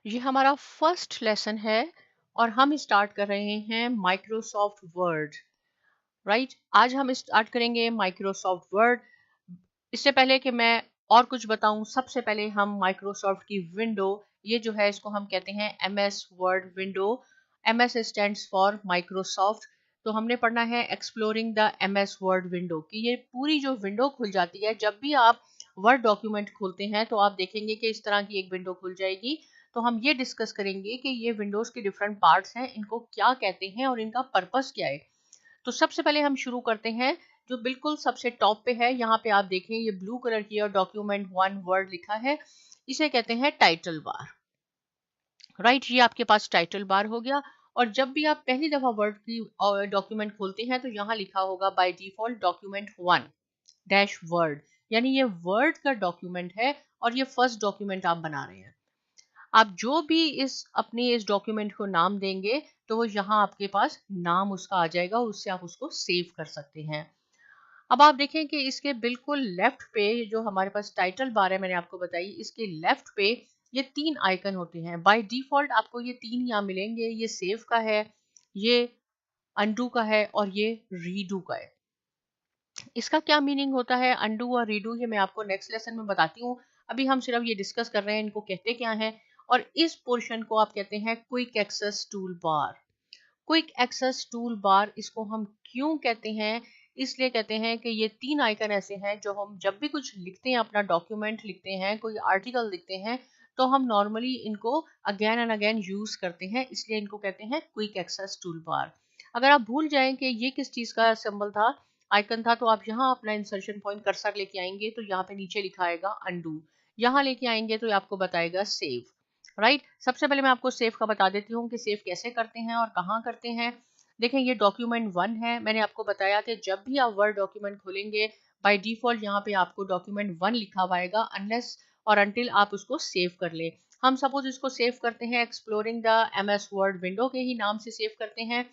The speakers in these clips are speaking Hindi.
ये हमारा फर्स्ट लेसन है और हम स्टार्ट कर रहे हैं माइक्रोसॉफ्ट वर्ड। राइट, आज हम स्टार्ट करेंगे माइक्रोसॉफ्ट वर्ड। इससे पहले कि मैं और कुछ बताऊं, सबसे पहले हम माइक्रोसॉफ्ट की विंडो, ये जो है इसको हम कहते हैं MS word window. MS stands for Microsoft. तो हमने पढ़ना है exploring the MS word window कि ये पूरी जो विंडो खुल जाती है जब भी आप वर्ड डॉक्यूमेंट खोलते हैं तो आप देखेंगे कि इस तरह की एक विंडो खुल जाएगी। तो हम ये डिस्कस करेंगे कि ये विंडोज के डिफरेंट पार्ट्स हैं, इनको क्या कहते हैं और इनका पर्पस क्या है। तो सबसे पहले हम शुरू करते हैं जो बिल्कुल सबसे टॉप पे है। यहाँ पे आप देखें ये ब्लू कलर की और डॉक्यूमेंट वन वर्ड लिखा है, इसे कहते हैं टाइटल बार। राइट, ये आपके पास टाइटल बार हो गया। और जब भी आप पहली दफा वर्ड की डॉक्यूमेंट खोलते हैं तो यहाँ लिखा होगा by default document one dash word, यानी ये वर्ड का डॉक्यूमेंट है और ये फर्स्ट डॉक्यूमेंट आप बना रहे हैं। आप जो भी इस डॉक्यूमेंट को नाम देंगे तो वो यहाँ आपके पास नाम उसका आ जाएगा, उससे आप उसको सेव कर सकते हैं। अब आप देखें कि इसके बिल्कुल लेफ्ट पे जो हमारे पास टाइटल बार है, मैंने आपको बताई, इसके लेफ्ट पे ये तीन आइकन होते हैं। बाय डिफॉल्ट आपको ये तीन यहाँ मिलेंगे, ये सेव का है, ये अनडू का है और ये रीडू का है। इसका क्या मीनिंग होता है अनडू और रीडू, ये मैं आपको नेक्स्ट लेसन में बताती हूँ। अभी हम सिर्फ ये डिस्कस कर रहे हैं इनको कहते क्या हैं। और इस पोर्शन को आप कहते हैं quick access toolbar. Quick access toolbar, इसको हम क्यों कहते हैं? इसलिए कहते हैं कि ये तीन आइकन ऐसे हैं जो हम जब भी कुछ लिखते हैं, अपना डॉक्यूमेंट लिखते हैं, कोई आर्टिकल लिखते हैं, तो हम नॉर्मली इनको अगेन एंड अगेन यूज करते हैं, इसलिए इनको कहते हैं क्विक एक्सेस टूल बार। अगर आप भूल जाएं कि ये किस चीज का सिंबल था, आइकन था, तो आप यहाँ अपना इंसर्शन पॉइंट कर्सर लेके आएंगे तो यहाँ पे नीचे लिखा आएगा अनडू, यहाँ लेके आएंगे तो आपको बताएगा सेव। राइट, सबसे पहले मैं आपको सेव का बता देती हूँ कि सेव कैसे करते हैं और कहाँ करते हैं। देखें ये डॉक्यूमेंट वन है, मैंने आपको बताया कि जब भी आप वर्ड डॉक्यूमेंट खोलेंगे बाय डिफॉल्ट यहाँ पे आपको डॉक्यूमेंट वन लिखा हुआ आएगा, अनलेस और अनटिल आप उसको सेव कर ले। हम सपोज इसको सेव करते हैं exploring the MS word window के ही नाम से सेव करते हैं।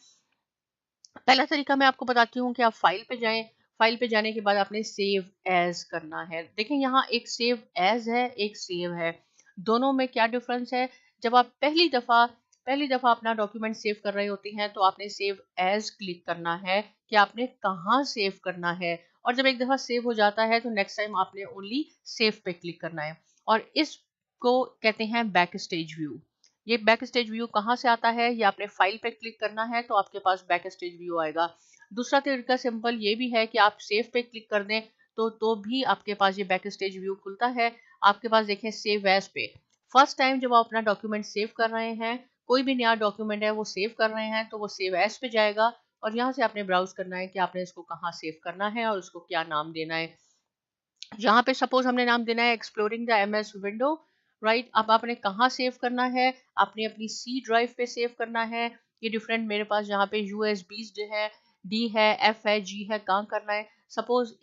पहला तरीका मैं आपको बताती हूँ कि आप फाइल पे जाएं, फाइल पे जाने के बाद आपने सेव एज करना है। देखें यहाँ एक सेव एज है, एक सेव है, दोनों में क्या डिफरेंस है? जब आप पहली दफा अपना डॉक्यूमेंट सेव कर रहे होते हैं तो आपने सेव एज क्लिक करना है कि आपने कहाँ सेव करना है। और जब एक दफा सेव हो जाता है तो नेक्स्ट टाइम आपने ओनली सेव पे क्लिक करना है। और इसको कहते हैं बैक स्टेज व्यू। ये बैक स्टेज व्यू कहाँ से आता है? ये आपने फाइल पे क्लिक करना है तो आपके पास बैक स्टेज व्यू आएगा। दूसरा तरीका सिंपल ये भी है कि आप सेव पे क्लिक कर दें तो भी आपके पास ये बैक स्टेज व्यू खुलता है। आपके पास देखें सेव एज पे, फर्स्ट टाइम जब आप अपना डॉक्यूमेंट सेव कर रहे हैं, कोई भी नया डॉक्यूमेंट है वो सेव कर रहे हैं, तो वो सेव एज पे जाएगा और यहाँ से आपने ब्राउज करना है कि आपने इसको कहाँ सेव करना है और उसको क्या नाम देना है। यहाँ पे सपोज हमने नाम देना है exploring the MS window. Right, अब आपने कहाँ सेव करना है? आपने अपनी सी ड्राइव पे सेव करना है। ये डिफरेंट मेरे पास यहाँ पे यूएसबीज है, डी है, एफ है, जी है, कहाँ करना है? सपोज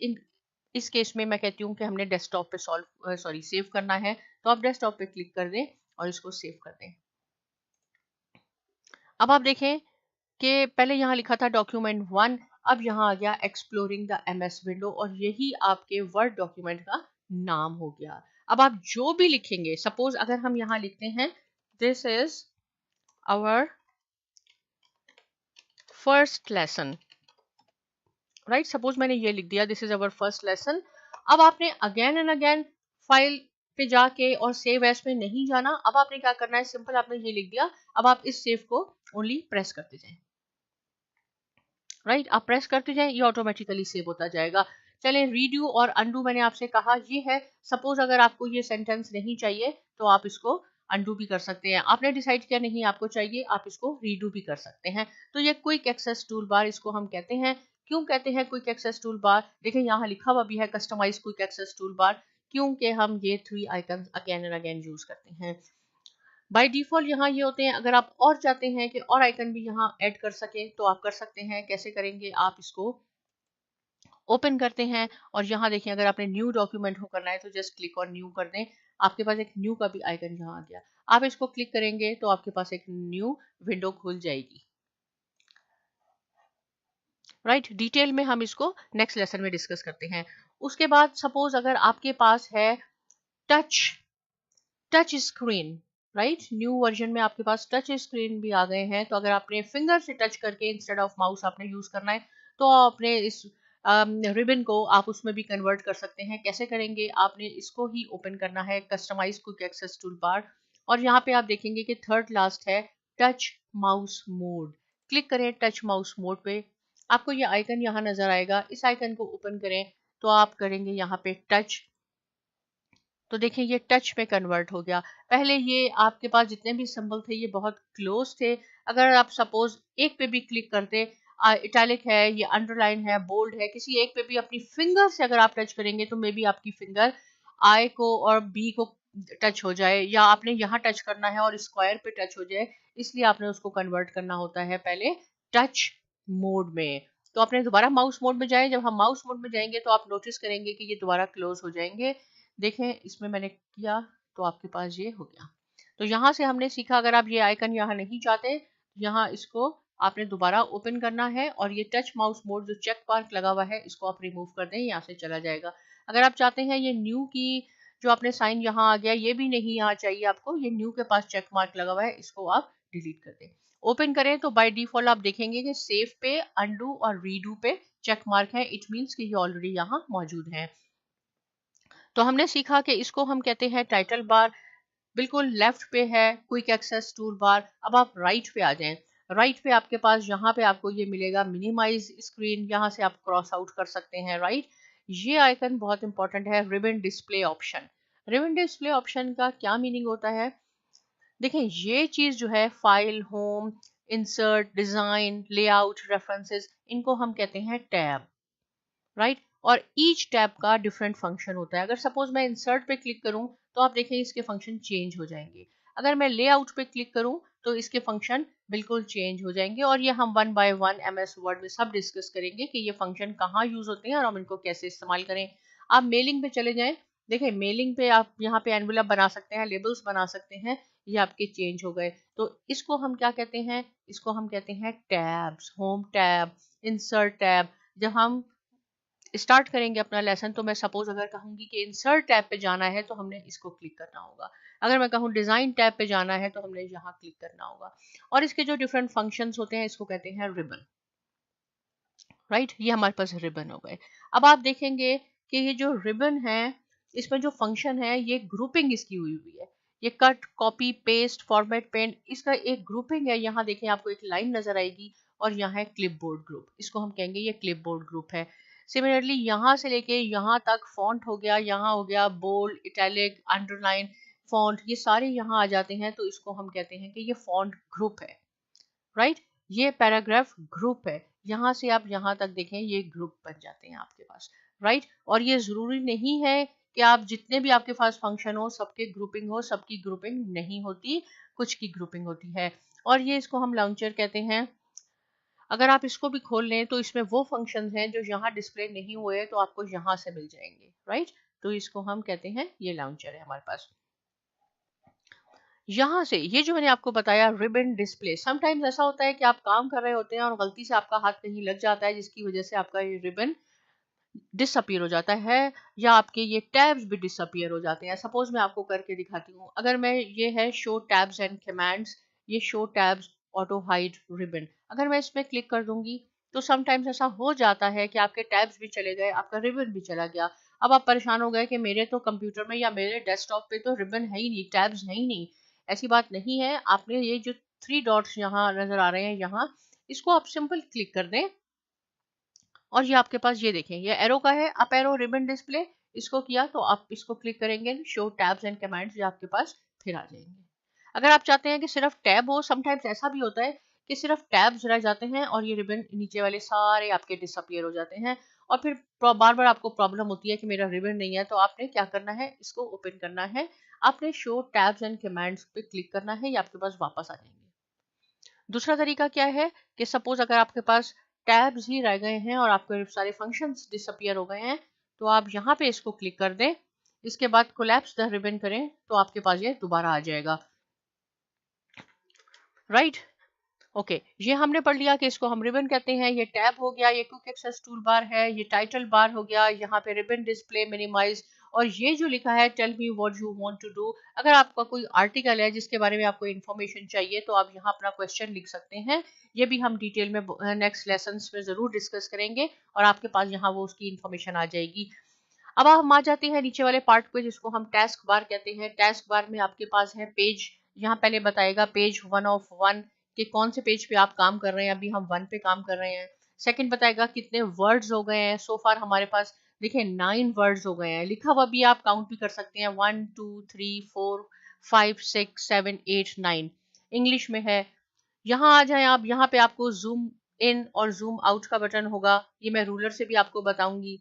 इस केस में मैं कहती हूँ कि हमने डेस्कटॉप पे सेव करना है, तो आप डेस्कटॉप पे क्लिक कर दें और इसको सेव कर दें। अब आप देखें कि पहले यहाँ लिखा था डॉक्यूमेंट वन, अब यहाँ आ गया एक्सप्लोरिंग द एमएस विंडो और यही आपके वर्ड डॉक्यूमेंट का नाम हो गया। अब आप जो भी लिखेंगे, सपोज अगर हम यहाँ लिखते हैं this is our first lesson. Right, suppose मैंने ये लिख दिया this is our first lesson. अब आपने अगेन एंड अगेन फाइल पे जाके और सेव एज पे नहीं जाना। अब आपने क्या करना है, सिंपल आपने ये लिख दिया, अब आप इस सेव को ओनली प्रेस करते जाएं। राइट, आप प्रेस करते जाएं, ये ऑटोमेटिकली सेव होता जाएगा। चलें, रीड्यू और अनडू मैंने आपसे कहा ये है। सपोज अगर आपको ये सेंटेंस नहीं चाहिए तो आप इसको अनडू भी कर सकते हैं। आपने डिसाइड किया नहीं आपको चाहिए, आप इसको रीडू भी कर सकते हैं। तो ये क्विक एक्सेस टूल बार इसको हम कहते हैं। क्यों कहते हैं क्विक एक्सेस टूल बार? देखिए यहाँ लिखा हुआ भी है customize quick access toolbar, क्योंकि हम ये three icon again and again use करते हैं। बाय डिफॉल्ट यहाँ ये होते हैं। अगर आप और चाहते हैं कि और आइकन भी यहाँ ऐड कर सके तो आप कर सकते हैं। कैसे करेंगे? आप इसको ओपन करते हैं और यहाँ देखें, अगर आपने न्यू डॉक्यूमेंट को करना है तो जस्ट क्लिक ऑन न्यू कर दें। आपके पास एक न्यू का भी आइकन यहाँ आ गया। आप इसको क्लिक करेंगे तो आपके पास एक न्यू विंडो खुल जाएगी। राइट, डिटेल में हम इसको नेक्स्ट लेसन में डिस्कस करते हैं। उसके बाद सपोज अगर आपके पास है touch screen, right. New version में आपके पास टच स्क्रीन भी आ गए हैं, तो अगर आपने फिंगर से टच करके इंस्टेड ऑफ माउस आपने यूज करना है तो आपने इस रिबन को आप उसमें भी कन्वर्ट कर सकते हैं। कैसे करेंगे, आपने इसको ही ओपन करना है, customize quick access toolbar, और यहाँ पे आप देखेंगे कि थर्ड लास्ट है टच माउस मोड। क्लिक करें टच माउस मोड पे, आपको ये आइकन यहाँ नजर आएगा, इस आइकन को ओपन करें तो आप करेंगे यहाँ पे टच, तो देखिए ये टच में कन्वर्ट हो गया। पहले ये आपके पास जितने भी सिंबल थे ये बहुत क्लोज थे, अगर आप सपोज एक पे भी क्लिक करते, इटैलिक है, ये अंडरलाइन है, बोल्ड है, किसी एक पे भी अपनी फिंगर से अगर आप टच करेंगे तो मे बी आपकी फिंगर आई को और बी को टच हो जाए, या आपने यहाँ टच करना है और स्क्वायर पे टच हो जाए, इसलिए आपने उसको कन्वर्ट करना होता है पहले टच मोड में। तो आपने दोबारा माउस मोड में जाए, जब हम माउस मोड में जाएंगे तो आप नोटिस करेंगे कि ये दोबारा क्लोज हो जाएंगे। देखें इसमें मैंने किया तो आपके पास ये हो गया। तो यहाँ से हमने सीखा, अगर आप ये आइकन यहाँ नहीं चाहते, यहाँ इसको आपने दोबारा ओपन करना है और ये टच माउस मोड जो चेक मार्क लगा हुआ है इसको आप रिमूव कर दें, यहाँ से चला जाएगा। अगर आप चाहते हैं ये न्यू की जो आपने साइन यहाँ आ गया ये भी नहीं यहाँ चाहिए आपको, ये न्यू के पास चेक मार्क लगा हुआ है, इसको आप डिलीट कर दें। ओपन करें तो बाय डिफॉल्ट आप देखेंगे कि सेव पे, अंडू और रीडू पे चेक मार्क है, इट मीन्स कि ये ऑलरेडी यहाँ मौजूद है। तो हमने सीखा कि इसको हम कहते हैं टाइटल बार, बिल्कुल लेफ्ट पे है क्विक एक्सेस टूल बार। अब आप राइट पे आ जाएं, राइट पे आपके पास यहाँ पे आपको ये मिलेगा मिनिमाइज स्क्रीन, यहाँ से आप क्रॉस आउट कर सकते हैं राइट। ये आइकन बहुत इंपॉर्टेंट है, ribbon display option. Ribbon display option का क्या मीनिंग होता है, देखें ये चीज जो है file, home, insert, design, layout, references, इनको हम कहते हैं टैब, राइट। और ईच टैब का डिफरेंट फंक्शन होता है। अगर सपोज मैं इंसर्ट पे क्लिक करूं तो आप देखें इसके फंक्शन चेंज हो जाएंगे, अगर मैं लेआउट पे क्लिक करूं तो इसके फंक्शन बिल्कुल चेंज हो जाएंगे, और ये हम one by one MS word में सब डिस्कस करेंगे कि ये फंक्शन कहाँ यूज होते हैं और हम इनको कैसे इस्तेमाल करें। आप मेलिंग पे चले जाएं, देखें मेलिंग पे आप यहाँ पे एनवेलप बना सकते हैं, लेबल्स बना सकते हैं, ये आपके चेंज हो गए। तो इसको हम क्या कहते हैं, इसको हम कहते हैं tabs, home tab, insert tab. जब हम स्टार्ट करेंगे अपना लेसन तो मैं सपोज अगर कहूंगी कि इंसर्ट टैब पे जाना है तो हमने इसको क्लिक करना होगा, अगर मैं कहूँ डिजाइन टैब पे जाना है तो हमने यहाँ क्लिक करना होगा। और इसके जो डिफरेंट फंक्शंस होते हैं इसको कहते हैं रिबन, राइट। ये हमारे पास रिबन हो गए। अब आप देखेंगे कि ये जो रिबन है इसमें जो फंक्शन है ये ग्रुपिंग इसकी हुई हुई है, ये cut, copy, paste, format, paint, इसका एक ग्रुपिंग है। यहाँ देखें आपको एक लाइन नजर आएगी और यहाँ है क्लिपबोर्ड ग्रुप, इसको हम कहेंगे ये क्लिपबोर्ड ग्रुप है। सिमिलरली यहाँ से लेके यहाँ तक फॉन्ट हो गया, यहाँ हो गया बोल्ड, इटैलिक, अंडरलाइन, फॉन्ट, ये सारे यहाँ आ जाते हैं, तो इसको हम कहते हैं कि ये फॉन्ट ग्रुप है, राइट। ये पैराग्राफ ग्रुप है, यहाँ से आप यहाँ तक देखें ये ग्रुप बन जाते हैं आपके पास, राइट। और ये जरूरी नहीं है कि आप जितने भी आपके पास फंक्शन हो सबके ग्रुपिंग हो, सबकी ग्रुपिंग नहीं होती, कुछ की ग्रुपिंग होती है। और ये इसको हम लॉन्चर कहते हैं। अगर आप इसको भी खोल लें तो इसमें वो फंक्शंस हैं जो यहाँ डिस्प्ले नहीं हुए तो आपको यहाँ से मिल जाएंगे, राइट। तो इसको हम कहते हैं ये लॉन्चर है हमारे पास। यहाँ से ये जो मैंने आपको बताया रिबन डिस्प्ले, समटाइम्स ऐसा होता है कि आप काम कर रहे होते हैं और गलती से आपका हाथ कहीं लग जाता है जिसकी वजह से आपका ये रिबन डिसअपीयर हो जाता है, या आपके ये टैब्स भी डिसअपीयर हो जाते हैं। सपोज मैं आपको करके दिखाती हूँ, अगर मैं ये है शो टैब्स एंड कमांड्स, ये show tabs auto hide ribbon, अगर मैं इसमें क्लिक कर दूंगी तो समटाइम्स ऐसा हो जाता है कि आपके टैब्स भी चले गए, आपका रिबन भी चला गया। अब आप परेशान हो गए कि मेरे तो कंप्यूटर में या मेरे डेस्कटॉप पे तो रिबन है ही नहीं, टैब्स है ही नहीं। ऐसी बात नहीं है, आपने ये जो 3 डॉट्स यहाँ नजर आ रहे हैं यहाँ, इसको आप सिंपल क्लिक कर दें और ये आपके पास ये देखें ये एरो का है, अप एरो रिबन डिस्प्ले, इसको किया तो आप इसको क्लिक करेंगे, शो टैब्स एंड कमांड्स, ये आपके पास फिर आ जाएंगे। अगर आप चाहते हैं कि सिर्फ टैब हो, समटाइम्स ऐसा भी होता है कि सिर्फ टैब्स रह जाते हैं और ये रिबन नीचे वाले सारे आपके डिसअपीयर हो जाते हैं, और फिर बार बार आपको प्रॉब्लम होती है कि मेरा रिबन नहीं है, तो आपने क्या करना है, इसको ओपन करना है, आपने शो टैब्स एंड कमांड्स पे क्लिक करना है, ये आपके पास वापस आ जाएंगे। दूसरा तरीका क्या है कि सपोज अगर आपके पास टैब्स ही रह गए हैं और आपके सारे फंक्शंस डिसअपीयर हो गए हैं, तो आप यहाँ पे इसको क्लिक कर दें, इसके बाद कोलैप्स द रिबन करें तो आपके पास ये दोबारा आ जाएगा, राइट। ओके, ये हमने पढ़ लिया कि इसको हम रिबन कहते हैं। ये टैब हो गया, ये क्विक एक्सेस टूल बार है, ये टाइटल बार हो गया, यहाँ पे रिबन डिस्प्ले, मिनिमाइज और ये जो लिखा है tell me what you want to do, अगर आपका कोई आर्टिकल है जिसके बारे में आपको इन्फॉर्मेशन चाहिए तो आप यहाँ अपना क्वेश्चन लिख सकते हैं। ये भी हम डिटेल में नेक्स्ट लेसन्स में ज़रूर डिस्कस करेंगे और आपके पास यहाँ वो उसकी इन्फॉर्मेशन आ जाएगी। अब हम आ जाते हैं नीचे वाले पार्ट पे जिसको हम टास्क बार कहते हैं। टास्क बार में आपके पास है पेज, यहाँ पहले बताएगा पेज 1 ऑफ 1 कि कौन से पेज पे आप काम कर रहे हैं। अभी हम 1 पे काम कर रहे हैं। सेकंड बताएगा कितने वर्ड्स हो गए हैं। सो फार हमारे पास देखिए 9 वर्ड्स हो गए हैं। लिखा हुआ भी आप काउंट भी कर सकते हैं, 1 2 3 4 5 6 7 8 9 इंग्लिश में है। यहाँ आ जाए आप, यहाँ पे आपको जूम इन और जूम आउट का बटन होगा, ये मैं रूलर से भी आपको बताऊंगी।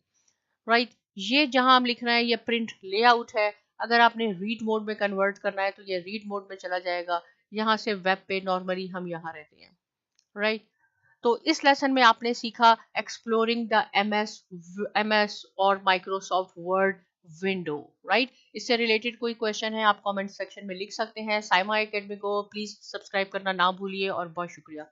राइट, ये जहां हम लिख रहे हैं ये प्रिंट लेआउट है। अगर आपने रीड मोड में कन्वर्ट करना है तो ये रीड मोड में चला जाएगा। यहाँ से वेब पे नॉर्मली हम यहाँ रहते हैं। राइट, तो इस लेसन में आपने सीखा एक्सप्लोरिंग द एमएस और माइक्रोसॉफ्ट वर्ड विंडो। राइट, इससे रिलेटेड कोई क्वेश्चन है आप कमेंट सेक्शन में लिख सकते हैं। साइमा एकेडमी को प्लीज सब्सक्राइब करना ना भूलिए और बहुत शुक्रिया।